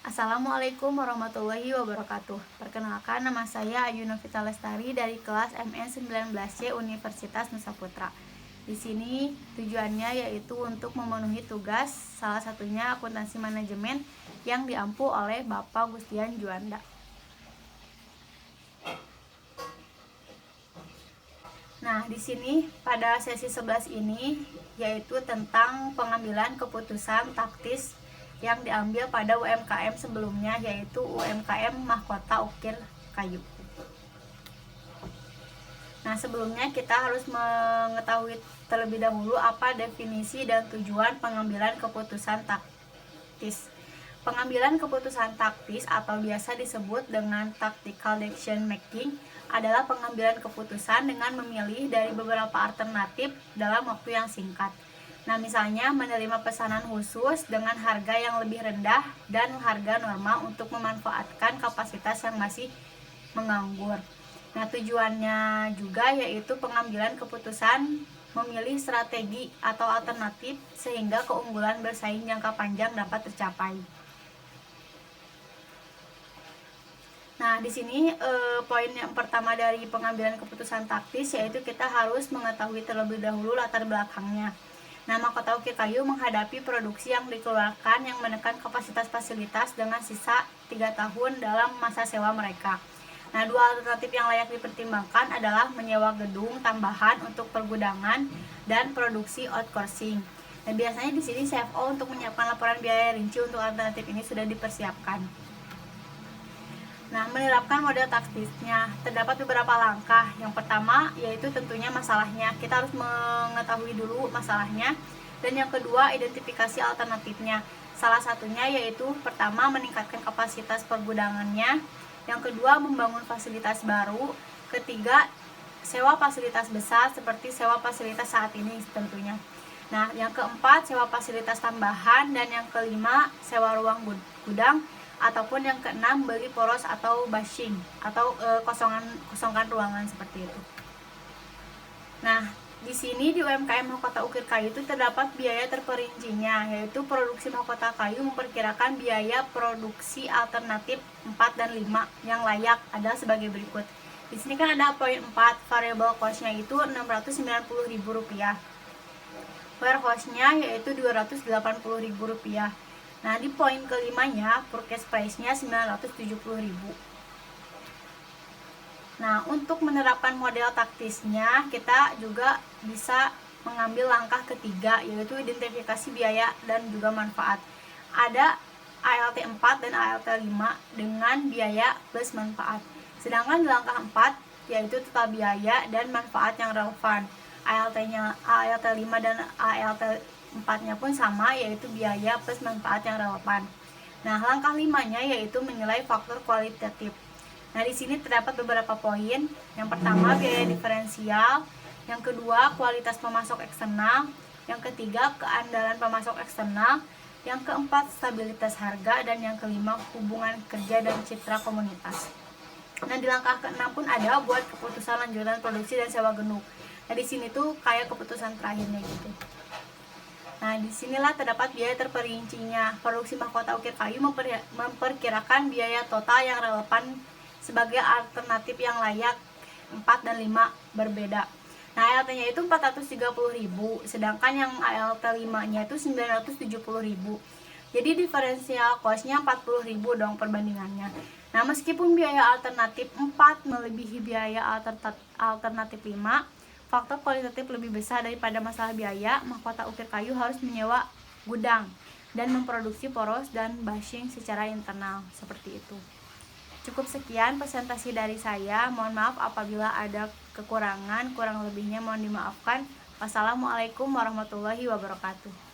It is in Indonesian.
Assalamualaikum warahmatullahi wabarakatuh. Perkenalkan, nama saya Ayu Novita Lestari dari kelas MN19C Universitas Nusa Putra. Di sini tujuannya yaitu untuk memenuhi tugas, salah satunya akuntansi manajemen yang diampu oleh Bapak Gustian Juanda. Nah, di sini pada sesi 11 ini yaitu tentang pengambilan keputusan taktis yang diambil pada UMKM sebelumnya, yaitu UMKM Mahkota Ukir Kayu. Nah, sebelumnya kita harus mengetahui terlebih dahulu apa definisi dan tujuan pengambilan keputusan taktis. Pengambilan keputusan taktis atau biasa disebut dengan tactical decision making adalah pengambilan keputusan dengan memilih dari beberapa alternatif dalam waktu yang singkat. Nah, misalnya menerima pesanan khusus dengan harga yang lebih rendah dan harga normal untuk memanfaatkan kapasitas yang masih menganggur. Nah, tujuannya juga yaitu pengambilan keputusan memilih strategi atau alternatif sehingga keunggulan bersaing jangka panjang dapat tercapai. Nah, di sini poin yang pertama dari pengambilan keputusan taktis yaitu kita harus mengetahui terlebih dahulu latar belakangnya. Nah, Mahkota Ukir Kayu menghadapi produksi yang dikeluarkan yang menekan kapasitas fasilitas dengan sisa 3 tahun dalam masa sewa mereka. Nah, dua alternatif yang layak dipertimbangkan adalah menyewa gedung tambahan untuk pergudangan dan produksi outsourcing. Nah, biasanya di sini CFO untuk menyiapkan laporan biaya rinci untuk alternatif ini sudah dipersiapkan. Nah, menerapkan model taktisnya terdapat beberapa langkah. Yang pertama yaitu tentunya masalahnya. Kita harus mengetahui dulu masalahnya. Dan yang kedua, identifikasi alternatifnya. Salah satunya yaitu pertama meningkatkan kapasitas pergudangannya. Yang kedua, membangun fasilitas baru. Ketiga, sewa fasilitas besar seperti sewa fasilitas saat ini tentunya. Nah, yang keempat, sewa fasilitas tambahan. Dan yang kelima, sewa ruang gudang. Ataupun yang keenam, beli poros atau bashing atau kosongkan ruangan seperti itu. Nah, di sini di UMKM Mahkota Ukir Kayu itu terdapat biaya terperincinya, yaitu produksi mahkota kayu memperkirakan biaya produksi alternatif 4 dan 5 yang layak ada sebagai berikut. Di sini kan ada poin 4, variable cost-nya itu Rp690.000. Warehouse-nya yaitu Rp280.000. Nah, di poin kelimanya, purchase price-nya Rp970.000. Nah, untuk menerapkan model taktisnya, kita juga bisa mengambil langkah ketiga, yaitu identifikasi biaya dan juga manfaat. Ada ALT 4 dan ALT 5 dengan biaya plus manfaat. Sedangkan di langkah 4, yaitu total biaya dan manfaat yang relevan. ALT 5 dan ALT 4-nya pun sama, yaitu biaya plus manfaat yang relevan. Nah, langkah 5-nya yaitu menilai faktor kualitatif. Nah, di sini terdapat beberapa poin. Yang pertama, biaya diferensial. Yang kedua, kualitas pemasok eksternal. Yang ketiga, keandalan pemasok eksternal. Yang keempat, stabilitas harga. Dan yang kelima, hubungan kerja dan citra komunitas. Nah, di langkah ke-6 pun ada buat keputusan lanjutan produksi dan sewa gedung. Nah, di sini tuh kayak keputusan terakhirnya gitu. Nah, disinilah terdapat biaya terperincinya. Produksi Mahkota Ukir Kayu memperkirakan biaya total yang relevan sebagai alternatif yang layak 4 dan 5 berbeda. Nah, ALT-nya itu Rp430.000, sedangkan yang ALT 5-nya itu Rp970.000. Jadi diferensial cost-nya Rp40.000 dong perbandingannya. Nah, meskipun biaya alternatif 4 melebihi biaya alternatif 5, faktor kualitatif lebih besar daripada masalah biaya, Mahkota Ukir Kayu harus menyewa gudang dan memproduksi poros dan bashing secara internal, seperti itu. Cukup sekian presentasi dari saya. Mohon maaf apabila ada kekurangan, kurang lebihnya mohon dimaafkan. Wassalamualaikum warahmatullahi wabarakatuh.